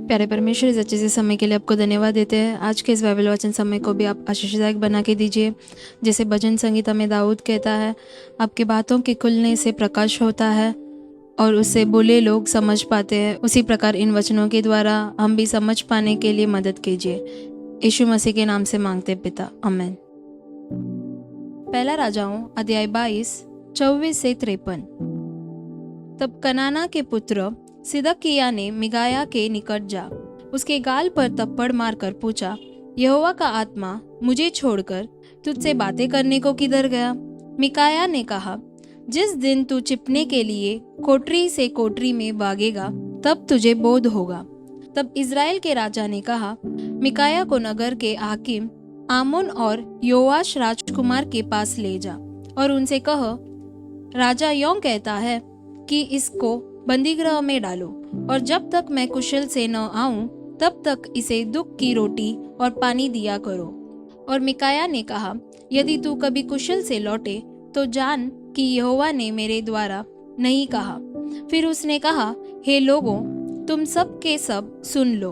प्यारे परमेश्वर, इस अच्छे से समय के लिए आपको धन्यवाद देते हैं। आज के इस बाइबल वचन समय को भी आप आशीषदायक बना के दीजिए। जैसे भजन संगीता में दाऊद कहता है, आपके बातों के खुलने से प्रकाश होता है और उससे बोले लोग समझ पाते हैं। उसी प्रकार इन वचनों के द्वारा हम भी समझ पाने के लिए मदद कीजिए। यीशु मसीह के नाम से मांगते पिता, आमीन। पहला राजाओं अध्याय 22 24 से 53। तब कनाना के पुत्र सिदकिय्याह ने मिकायाह के निकट जा उसके गाल पर थप्पड़ मारकर पूछा, यहोवा का आत्मा मुझे छोड़कर तुझसे बातें करने को किधर गया? मिकायाह ने कहा, जिस दिन तू छिपने के लिए कोठरी से कोठरी में भागेगा तब तुझे बोध होगा। तब इज़राइल के राजा ने कहा, मिकायाह को नगर के हाकिम आमोन और योआश राजकुमार के पास ले जा और उनसे कह, राजा यों कहता है कि इसको बंदीगृह में डालो और जब तक मैं कुशल से न आऊं तब तक इसे दुख की रोटी और पानी दिया करो। और मिकायाह ने कहा, यदि तू कभी कुशल से लौटे तो जान कि यहोवा ने मेरे द्वारा नहीं कहा। फिर उसने कहा, हे लोगों, तुम सब के सब सुन लो।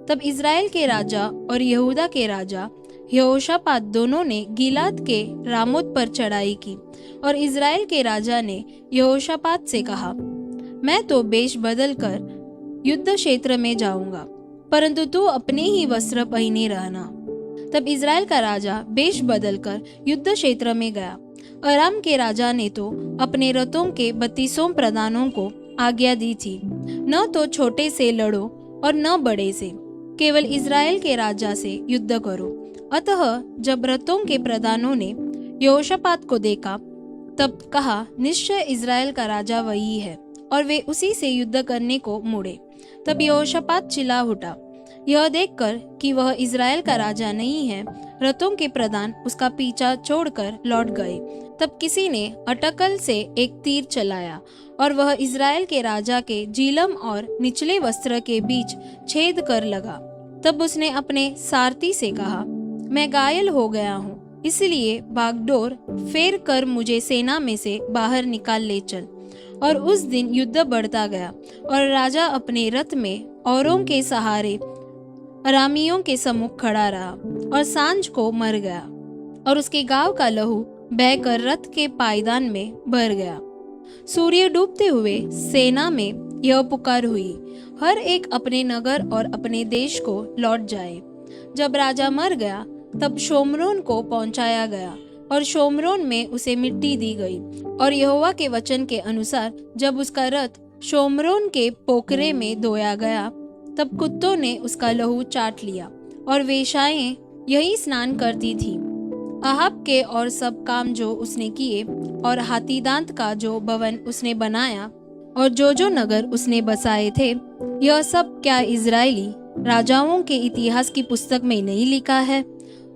तब इज़राइल के राजा और यहूदा के राजा यहोशापात दोनों ने गिलाद के रामोत पर चढ़ाई की। और इज़राइल के राजा ने यहोशापात से कहा, मैं तो वेश बदल कर युद्ध क्षेत्र में जाऊंगा, परंतु तू अपने ही वस्त्र पहने रहना। तब इज़राइल का राजा वेश बदल कर युद्ध क्षेत्र में गया। अराम के राजा ने तो अपने रथों के 32 प्रधानों को आज्ञा दी थी, न तो छोटे से लड़ो और न बड़े से, केवल इज़राइल के राजा से युद्ध करो। अतः जब रथों के प्रधानों ने यहोशापात को देखा तब कहा, निश्चय इज़राइल का राजा वही है, और वे उसी से युद्ध करने को मुड़े। तब यहोशापात चिल्ला उठा, यह देखकर कि वह इज़राइल का राजा नहीं है, रथों के प्रधान उसका पीछा छोड़कर लौट गए। तब किसी ने अटकल से एक तीर चलाया और वह इज़राइल के राजा के जीलम और निचले वस्त्र के बीच छेद कर लगा। तब उसने अपने सारथी से कहा, मैं घायल हो गया हूँ, इसलिए बागडोर फेर कर मुझे सेना में से बाहर निकाल ले चल। और उस दिन युद्ध बढ़ता गया और राजा अपने रथ में औरों के सहारे अरामियों के सम्मुख खड़ा रहा और सांझ को मर गया और उसके गांव का लहू बहकर रथ के पायदान में भर गया। सूर्य डूबते हुए सेना में यह पुकार हुई, हर एक अपने नगर और अपने देश को लौट जाए। जब राजा मर गया तब शोम्रोन को पहुंचाया गया और शोम्रोन में उसे मिट्टी दी गई। और यहोवा के वचन के अनुसार जब उसका रथ शोम्रोन के पोखरे में धोया गया तब कुत्तों ने उसका लहू चाट लिया और वेश्याएं यही स्नान करती थीं। अहाब के और सब काम जो उसने किए और हाथीदांत का जो भवन उसने बनाया और जो नगर उसने बसाए थे, यह सब क्या इज़राइली राजाओं के इतिहास की पुस्तक में नहीं लिखा है?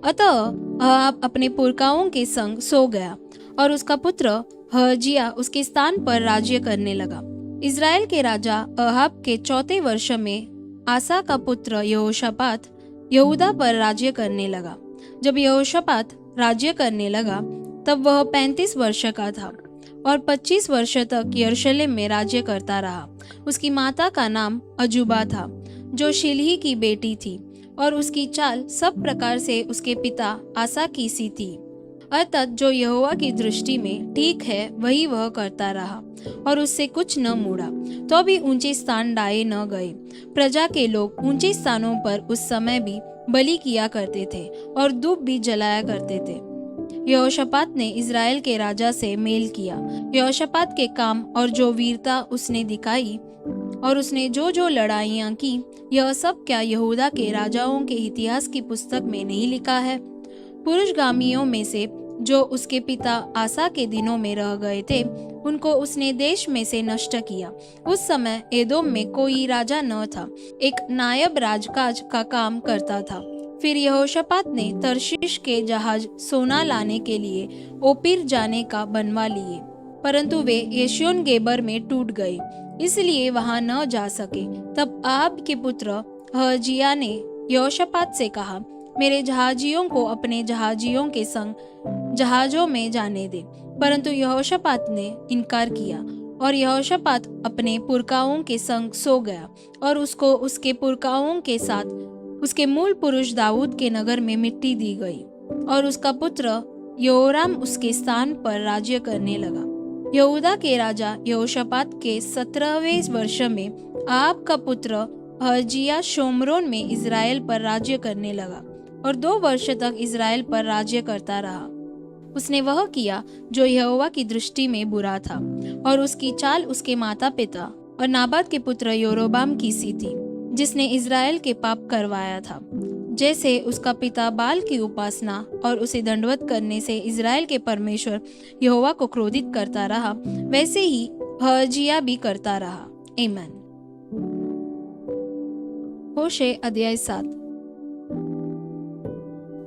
अतः अहाब अपने पुरखाओं के संग सो गया और उसका पुत्र हजिया उसके स्थान पर राज्य करने लगा। इज़राइल के राजा अहाब के 4 वर्ष में आसा का पुत्र यहोशापात यहूदा पर राज्य करने लगा। जब यहोशापात राज्य करने लगा तब वह 35 वर्ष का था और 25 वर्ष तक यरूशलेम में राज्य करता रहा। उसकी माता का नाम अजूबा था, जो शिलही की बेटी थी, और उसकी चाल सब प्रकार से उसके पिता आसा की सी थी। अर्थात जो यहोवा की दृष्टि में ठीक है वही वह करता रहा और उससे कुछ न मुड़ा। तो भी ऊंचे स्थान डाहे न गए। प्रजा के लोग ऊंचे स्थानों पर उस समय भी बलि किया करते थे और धूप भी जलाया करते थे। यहोशापात ने इज़राइल के राजा से मेल किया। यहोशापात के काम और जो वीरता उसने दिखाई और उसने जो लड़ाइयाँ की, यह सब क्या यहूदा के राजाओं के इतिहास की पुस्तक में नहीं लिखा है? पुरुषगामियों में से जो उसके पिता आसा के दिनों में रह गए थे, उनको उसने देश में से नष्ट किया। उस समय एदोम में कोई राजा न था, एक नायब राजकाज का काम करता था। फिर यहोशापात ने तर्शीश के जहाज सोना लाने के लिए ओपीर जाने का बनवा लिए, परंतु वे एशियोन गेबर में टूट गए, इसलिए वहां न जा सके। तब अहाब के पुत्र हजिया ने यहोशापात से कहा, मेरे जहाजियों को अपने जहाजियों के संग जहाजों में जाने दे। परंतु यहोशापात ने इनकार किया और यहोशापात अपने पुरखाओं के संग सो गया और उसको उसके पुरखाओं के साथ उसके मूल पुरुष दाऊद के नगर में मिट्टी दी गई और उसका पुत्र योराम उसके स्थान पर राज्य करने लगा। यहूदा के राजा यहोशापात के 17वें वर्ष में आहाब का पुत्र अहजिया शोमरोन में इज़राइल पर राज्य करने लगा और 2 वर्ष तक इज़राइल पर राज्य करता रहा। उसने वह किया जो यहोवा की दृष्टि में बुरा था और उसकी चाल उसके माता पिता और नाबात के पुत्र योरोबाम की सी थी, जिसने इज़राइल के पाप करवाया था। जैसे उसका पिता बाल की उपासना और उसे दंडवत करने से इज़राइल के परमेश्वर यहोवा को क्रोधित करता रहा, वैसे ही अहजिया भी करता रहा। आमीन। होशे अध्याय 7।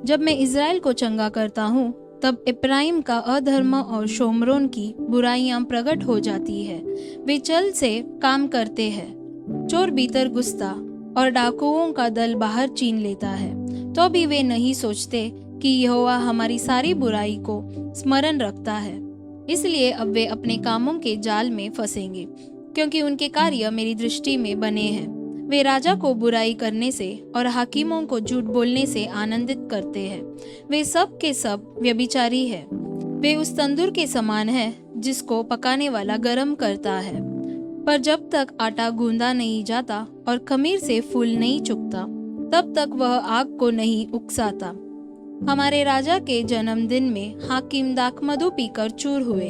जब मैं इज़राइल को चंगा करता हूँ, तब इब्राहिम का अधर्म और शोमरोन की बुराइयां प्रकट हो जाती है। वे चल से काम करते हैं, चोर भीतर घुसता और डाकुओं का दल बाहर छीन लेता है, तो भी वे नहीं सोचते कि यहोवा हमारी सारी बुराई को स्मरण रखता है। इसलिए अब वे अपने कामों के जाल में फंसेंगे, क्योंकि उनके कार्य मेरी दृष्टि में बने हैं। वे राजा को बुराई करने से और हाकिमों को झूठ बोलने से आनंदित करते हैं। वे सब के सब व्यभिचारी हैं। वे उस तंदूर के समान है जिसको पकाने वाला गरम करता है, पर जब तक आटा गूंदा नहीं जाता और खमीर से फूल नहीं चुकता, तब तक वह आग को नहीं उकसाता। हमारे राजा के जन्मदिन में हाकिम दाखमधु पीकर चूर हुए।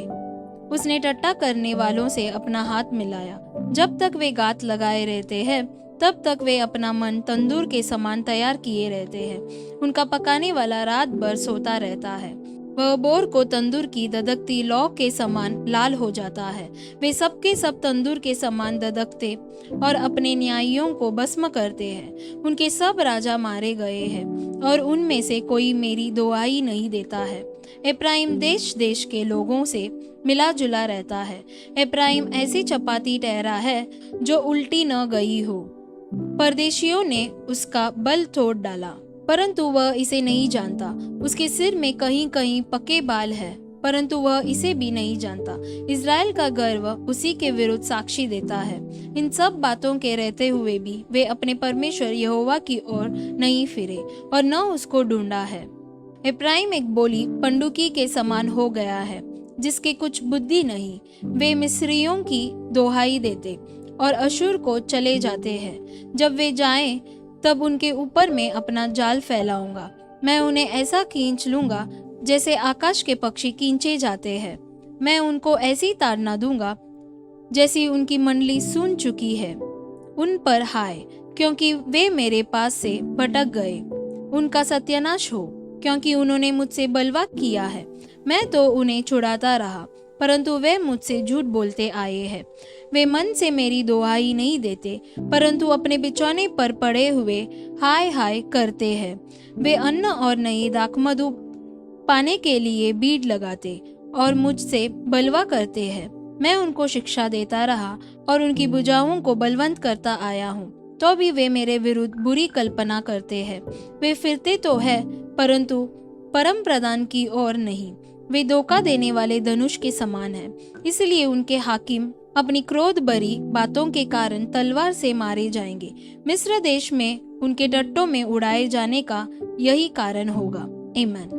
उसने टट्टा करने वालों से अपना हाथ मिलाया। जब तक वे गात लगाए रहते हैं, तब तक वे अपना मन तंदूर के समान तैयार किए रहते हैं। उनका पकाने वाला रात भर सोता रहता है। वह बोर को तंदूर की ददकती लौ के समान लाल हो जाता है। वे सबके सब तंदूर के समान ददकते और अपने न्यायियों को भस्म करते हैं। उनके सब राजा मारे गए हैं और उनमें से कोई मेरी दुहाई नहीं देता है। इब्राहिम देश देश के लोगों से मिला जुला रहता है। इब्राहिम ऐसी चपाती ठहरा है जो उल्टी न गई हो। परदेशियों ने उसका बल तोड़ डाला, परंतु वह इसे नहीं जानता। उसके सिर में कहीं कहीं पके बाल है, परंतु वह इसे भी नहीं जानता। इज़राइल का गर्व उसी के विरुद्ध साक्षी देता है। इन सब बातों के रहते हुए भी वे अपने परमेश्वर यहोवा की ओर नहीं फिरे और न उसको ढूंढा है। इब्राहिम एक बोली पंडुकी के समान हो गया है, जिसके कुछ बुद्धि नहीं। वे मिस्रियों की दोहाई देते और अशूर को चले जाते हैं। जब वे जाएं, तब उनके ऊपर मैं अपना जाल फैलाऊंगा। मैं उन्हें ऐसा खींच लूंगा जैसे आकाश के पक्षी खींचे जाते हैं। मैं उनको ऐसी ताड़ना दूंगा जैसी उनकी मंडली सुन चुकी है। उन पर हाय, क्योंकि वे मेरे पास से भटक गए। उनका सत्यानाश हो, क्योंकि उन्होंने मुझसे बलवा किया है। मैं तो उन्हें छुड़ाता रहा, परंतु वे मुझसे झूठ बोलते आए हैं। वे मन से मेरी दुहाई नहीं देते, परंतु अपने बिछौने पर पड़े हुए हाय हाय करते हैं। वे अन्न और नई दाखमधु पाने के लिए बीड़ लगाते और मुझसे बलवा करते हैं। मैं उनको शिक्षा देता रहा और उनकी भुजाओं को बलवंत करता आया हूँ, तो भी वे मेरे विरुद्ध बुरी कल्पना करते हैं। वे फिरते तो है, परंतु परम प्रधान की ओर नहीं। वे धोखा देने वाले धनुष के समान हैं, इसलिए उनके हाकिम अपनी क्रोध भरी बातों के कारण तलवार से मारे जाएंगे। मिस्र देश में उनके डट्टों में उड़ाए जाने का यही कारण होगा। आमीन।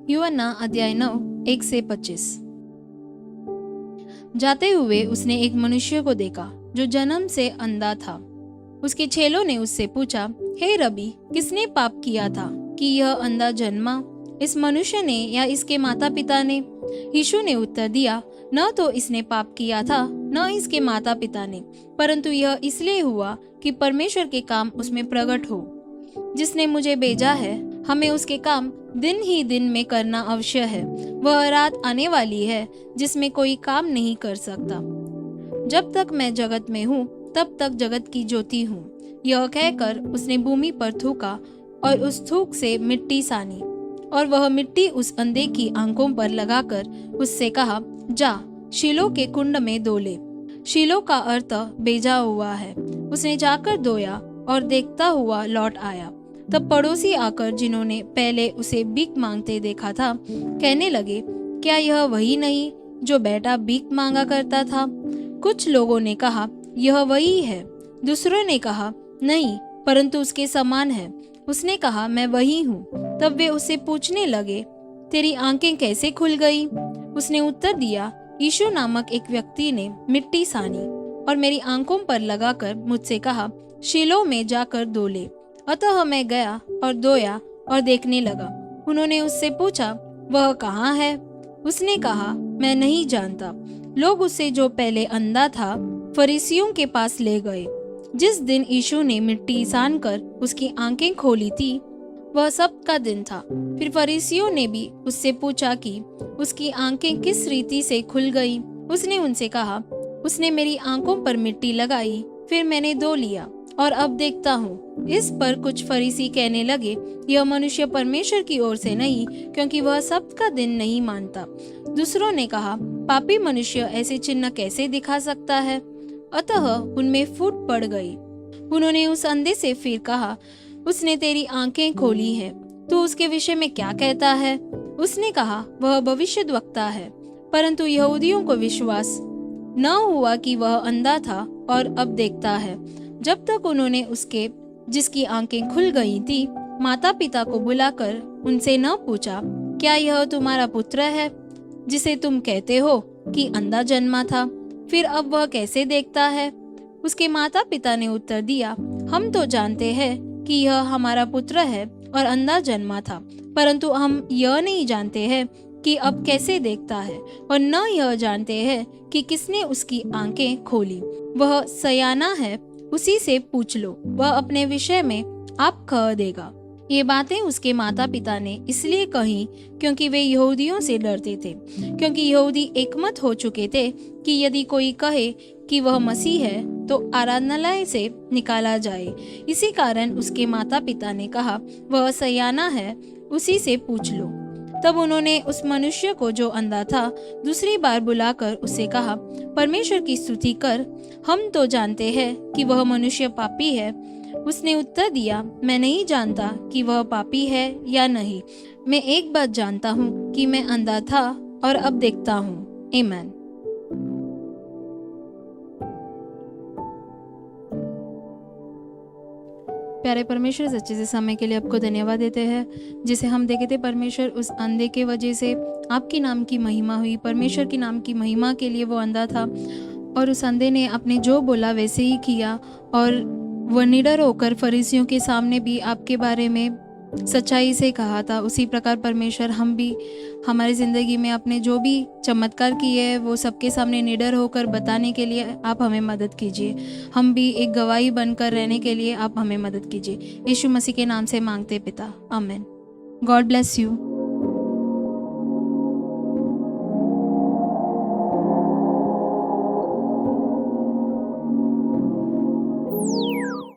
यूहन्ना अध्याय 9 1-25। जाते हुए उसने एक मनुष्य को देखा जो जन्म से अंधा था। उसके चेलों ने उससे पूछा, हे रबी, किसने पाप किया था कि यह अंधा जन्मा, इस मनुष्य ने या इसके माता पिता ने? यीशु ने उत्तर दिया, न तो इसने पाप किया था न इसके माता पिता ने, परंतु यह इसलिए हुआ कि परमेश्वर के काम उसमें प्रकट हो। जिसने मुझे भेजा है, हमें उसके काम दिन ही दिन में करना अवश्य है। वह रात आने वाली है जिसमें कोई काम नहीं कर सकता। जब तक मैं जगत में हूँ, तब तक जगत की ज्योति हूँ। यह कहकर उसने भूमि पर थूका और उस थूक से मिट्टी सानी, और वह मिट्टी उस अंधे की आंखों पर लगाकर उससे कहा, जा शीलो के कुंड में धो ले। शीलो का अर्थ भेजा हुआ है। उसने जाकर धोया और देखता हुआ लौट आया। तब पड़ोसी आकर, जिन्होंने पहले उसे भीख मांगते देखा था, कहने लगे, क्या यह वही नहीं जो बेटा भीख मांगा करता था? कुछ लोगों ने कहा, यह वही है। दूसरों ने कहा, नहीं, परंतु उसके समान है। उसने कहा, मैं वही हूँ। तब वे उससे पूछने लगे, तेरी आंखें कैसे खुल गई? उसने उत्तर दिया, यीशु नामक एक व्यक्ति ने मिट्टी सानी और मेरी आंखों पर लगाकर मुझसे कहा, शीलो में जाकर धो ले। अतः मैं गया और धोया और देखने लगा। उन्होंने उससे पूछा, वह कहाँ है? उसने कहा, मैं नहीं जानता। लोग उसे, जो पहले अंधा था, फरीसियों के पास ले गए। जिस दिन यीशु ने मिट्टी सानकर उसकी आंखें खोली थी, वह सब का दिन था। फिर फरीसियों ने भी उससे पूछा कि उसकी आंखें किस रीति से खुल गई। उसने उनसे कहा, उसने मेरी आंखों पर मिट्टी लगाई, फिर मैंने धो लिया और अब देखता हूँ। इस पर कुछ फरीसी कहने लगे, यह मनुष्य परमेश्वर की ओर से नहीं, क्योंकि वह सब्त का दिन नहीं मानता। दूसरों ने कहा, पापी मनुष्य ऐसे चिन्ह कैसे दिखा सकता है? अतः उनमें फूट पड़ गई। उन्होंने उस अंधे से फिर कहा, उसने तेरी आंखें खोली है, तू उसके विषय में क्या कहता है? उसने कहा, वह भविष्यद्वक्ता है। परंतु यहूदियों को विश्वास न हुआ कि वह अंधा था और अब देखता है। जब तक उन्होंने उसके, जिसकी आंखें खुल गई थी, माता पिता को बुलाकर उनसे न पूछा, क्या यह तुम्हारा पुत्र है जिसे तुम कहते हो कि अंधा जन्मा था? फिर अब वह कैसे देखता है? उसके माता पिता ने उत्तर दिया, हम तो जानते हैं कि यह हमारा पुत्र है और अंधा जन्मा था, परंतु हम यह नहीं जानते हैं कि अब कैसे देखता है, और न यह जानते हैं कि किसने उसकी आंखें खोली। वह सयाना है, उसी से पूछ लो, वह अपने विषय में आप कह देगा। ये बातें उसके माता पिता ने इसलिए कही क्योंकि वे यहूदियों से डरते थे, क्योंकि यहूदी एकमत हो चुके थे कि यदि कोई कहे कि वह मसीह है तो आराधनालय से निकाला जाए। इसी कारण उसके माता पिता ने कहा, वह सयाना है, उसी से पूछ लो। तब उन्होंने उस मनुष्य को, जो अंधा था, दूसरी बार बुलाकर उससे कहा, परमेश्वर की स्तुति कर, हम तो जानते हैं कि वह मनुष्य पापी है। उसने उत्तर दिया, मैं नहीं जानता कि वह पापी है या नहीं। मैं एक बात जानता हूँ कि मैं अंधा था और अब देखता हूँ। आमीन। प्यारे परमेश्वर, सच्चे से समय के लिए आपको धन्यवाद देते हैं, जिसे हम देखे थे परमेश्वर, उस अंधे के वजह से आपकी नाम की महिमा हुई। परमेश्वर की नाम की महिमा के लिए वो अंधा था और उस अंधे ने आपने जो बोला वैसे ही किया, और वह निडर होकर फरीसियों के सामने भी आपके बारे में सच्चाई से कहा था। उसी प्रकार परमेश्वर, हम भी हमारी ज़िंदगी में आपने जो भी चमत्कार किए हैं वो सबके सामने निडर होकर बताने के लिए आप हमें मदद कीजिए। हम भी एक गवाही बनकर रहने के लिए आप हमें मदद कीजिए। यीशु मसीह के नाम से मांगते पिता, आमीन। God bless you.